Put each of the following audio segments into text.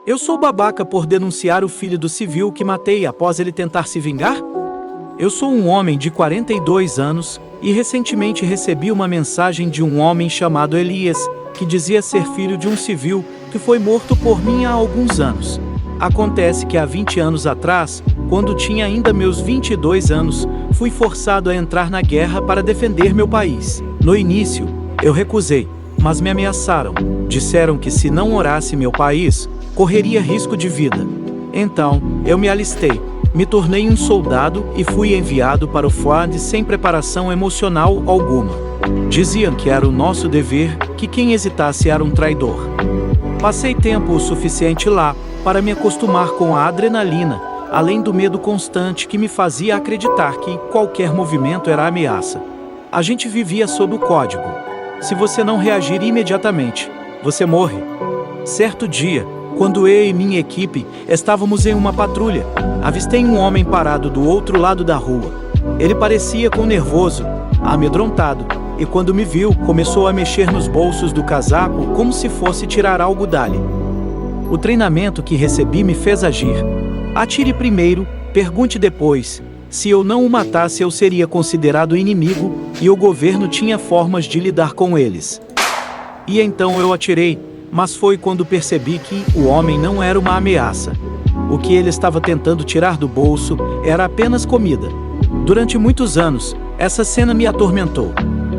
Eu sou babaca por denunciar o filho do civil que matei após ele tentar se vingar? Eu sou um homem de 42 anos e recentemente recebi uma mensagem de um homem chamado Elias, que dizia ser filho de um civil que foi morto por mim há alguns anos. Acontece que há 20 anos atrás, quando tinha ainda meus 22 anos, fui forçado a entrar na guerra para defender meu país. No início, eu recusei, mas me ameaçaram. Disseram que se não orasse meu país, correria risco de vida. Então, eu me alistei, me tornei um soldado e fui enviado para o front sem preparação emocional alguma. Diziam que era o nosso dever, que quem hesitasse era um traidor. Passei tempo o suficiente lá para me acostumar com a adrenalina, além do medo constante que me fazia acreditar que qualquer movimento era ameaça. A gente vivia sob o código: se você não reagir imediatamente, você morre. Certo dia, quando eu e minha equipe estávamos em uma patrulha, avistei um homem parado do outro lado da rua. Ele parecia nervoso, amedrontado, e quando me viu, começou a mexer nos bolsos do casaco como se fosse tirar algo dali. O treinamento que recebi me fez agir. Atire primeiro, pergunte depois. Se eu não o matasse, eu seria considerado inimigo e o governo tinha formas de lidar com eles. E então eu atirei, mas foi quando percebi que o homem não era uma ameaça. O que ele estava tentando tirar do bolso era apenas comida. Durante muitos anos, essa cena me atormentou.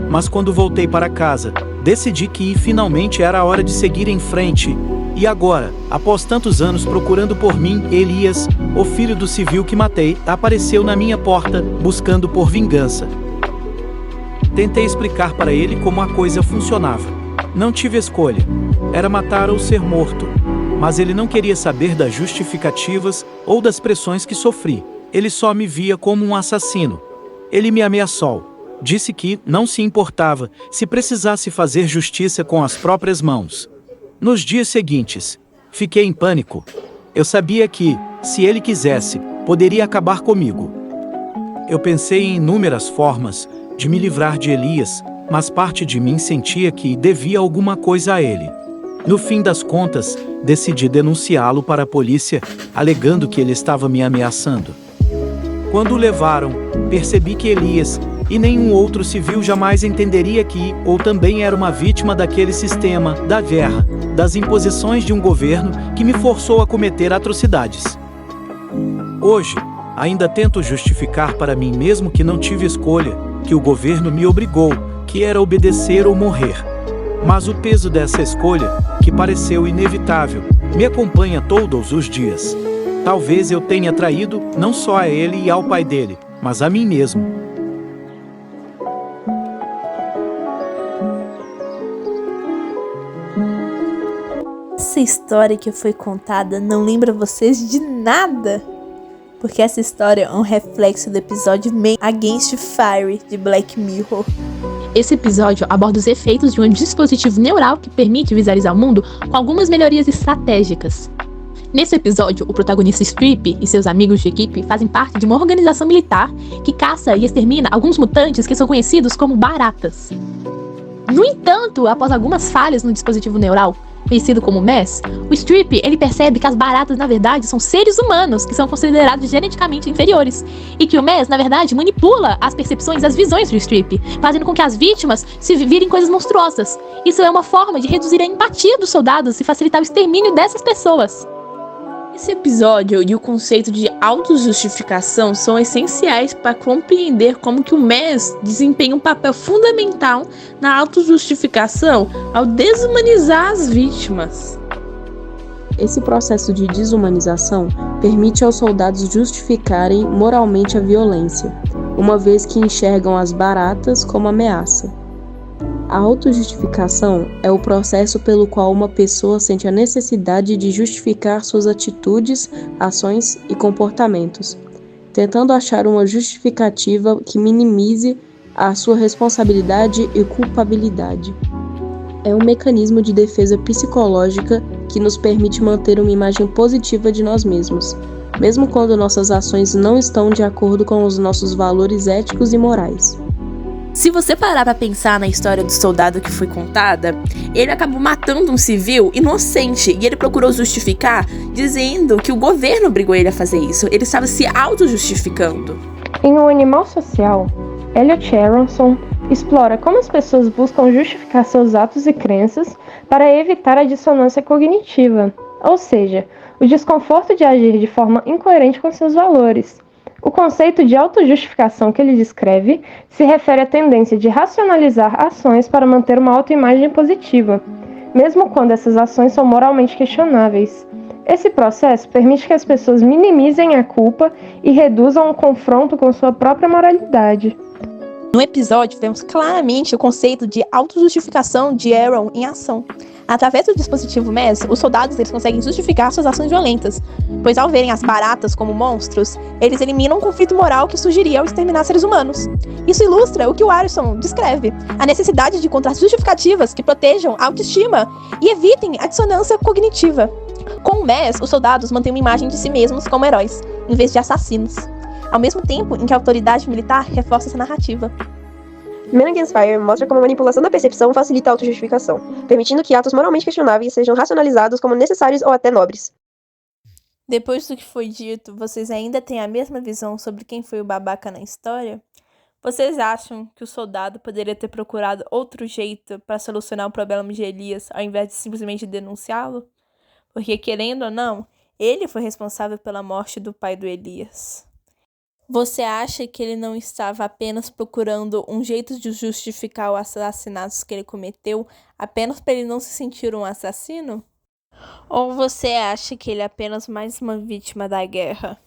Mas quando voltei para casa, decidi que finalmente era a hora de seguir em frente. E agora, após tantos anos procurando por mim, Elias, o filho do civil que matei, apareceu na minha porta, buscando por vingança. Tentei explicar para ele como a coisa funcionava. Não tive escolha. Era matar ou ser morto. Mas ele não queria saber das justificativas ou das pressões que sofri. Ele só me via como um assassino. Ele me ameaçou. Disse que não se importava se precisasse fazer justiça com as próprias mãos. Nos dias seguintes, fiquei em pânico. Eu sabia que, se ele quisesse, poderia acabar comigo. Eu pensei em inúmeras formas de me livrar de Elias, mas parte de mim sentia que devia alguma coisa a ele. No fim das contas, decidi denunciá-lo para a polícia, alegando que ele estava me ameaçando. Quando o levaram, percebi que Elias e nenhum outro civil jamais entenderia que ou também era uma vítima daquele sistema, da guerra, das imposições de um governo que me forçou a cometer atrocidades. Hoje, ainda tento justificar para mim mesmo que não tive escolha, que o governo me obrigou, que era obedecer ou morrer. Mas o peso dessa escolha, que pareceu inevitável, me acompanha todos os dias. Talvez eu tenha traído não só a ele e ao pai dele, mas a mim mesmo. Essa história que foi contada não lembra vocês de nada? Porque essa história é um reflexo do episódio Man Against Fire de Black Mirror. Esse episódio aborda os efeitos de um dispositivo neural que permite visualizar o mundo com algumas melhorias estratégicas. Nesse episódio, o protagonista Strip e seus amigos de equipe fazem parte de uma organização militar que caça e extermina alguns mutantes que são conhecidos como baratas. No entanto, após algumas falhas no dispositivo neural, conhecido como MES, o Strip ele percebe que as baratas na verdade são seres humanos que são considerados geneticamente inferiores e que o MES na verdade manipula as percepções, as visões do Strip, fazendo com que as vítimas se virem coisas monstruosas. Isso é uma forma de reduzir a empatia dos soldados e facilitar o extermínio dessas pessoas. Esse episódio e o conceito de autojustificação são essenciais para compreender como que o MES desempenha um papel fundamental na autojustificação ao desumanizar as vítimas. Esse processo de desumanização permite aos soldados justificarem moralmente a violência, uma vez que enxergam as baratas como ameaça. A autojustificação é o processo pelo qual uma pessoa sente a necessidade de justificar suas atitudes, ações e comportamentos, tentando achar uma justificativa que minimize a sua responsabilidade e culpabilidade. É um mecanismo de defesa psicológica que nos permite manter uma imagem positiva de nós mesmos, mesmo quando nossas ações não estão de acordo com os nossos valores éticos e morais. Se você parar pra pensar na história do soldado que foi contada, ele acabou matando um civil inocente e ele procurou justificar dizendo que o governo obrigou ele a fazer isso. Ele estava se auto-justificando. Em O Animal Social, Elliot Aronson explora como as pessoas buscam justificar seus atos e crenças para evitar a dissonância cognitiva, ou seja, o desconforto de agir de forma incoerente com seus valores. O conceito de autojustificação que ele descreve se refere à tendência de racionalizar ações para manter uma autoimagem positiva, mesmo quando essas ações são moralmente questionáveis. Esse processo permite que as pessoas minimizem a culpa e reduzam o confronto com sua própria moralidade. No episódio, vemos claramente o conceito de autojustificação de Aaron em ação. Através do dispositivo MES, os soldados eles conseguem justificar suas ações violentas, pois ao verem as baratas como monstros, eles eliminam o conflito moral que surgiria ao exterminar seres humanos. Isso ilustra o que o Aronson descreve, a necessidade de encontrar justificativas que protejam a autoestima e evitem a dissonância cognitiva. Com o MES, os soldados mantêm uma imagem de si mesmos como heróis, em vez de assassinos, ao mesmo tempo em que a autoridade militar reforça essa narrativa. Men Against Fire mostra como a manipulação da percepção facilita a autojustificação, permitindo que atos moralmente questionáveis sejam racionalizados como necessários ou até nobres. Depois do que foi dito, vocês ainda têm a mesma visão sobre quem foi o babaca na história? Vocês acham que o soldado poderia ter procurado outro jeito para solucionar o problema de Elias ao invés de simplesmente denunciá-lo? Porque, querendo ou não, ele foi responsável pela morte do pai do Elias. Você acha que ele não estava apenas procurando um jeito de justificar os assassinatos que ele cometeu apenas para ele não se sentir um assassino? Ou você acha que ele é apenas mais uma vítima da guerra?